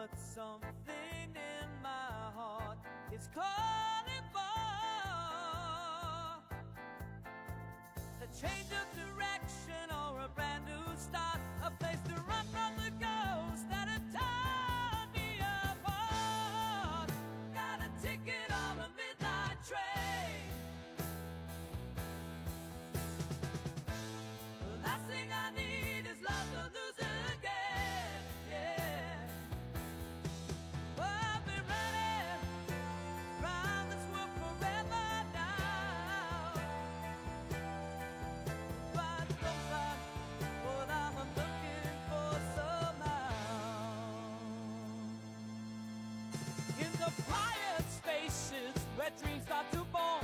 but something in my heart is calling for a change of direction or a brand new start, a place to run from the ghosts that have torn me apart. Got a ticket on a midnight train. The last thing I need is love to lose again. Yeah. Well, I've been running round this world forever now, but those are what I'm looking for somehow. In the quiet spaces where dreams start to born,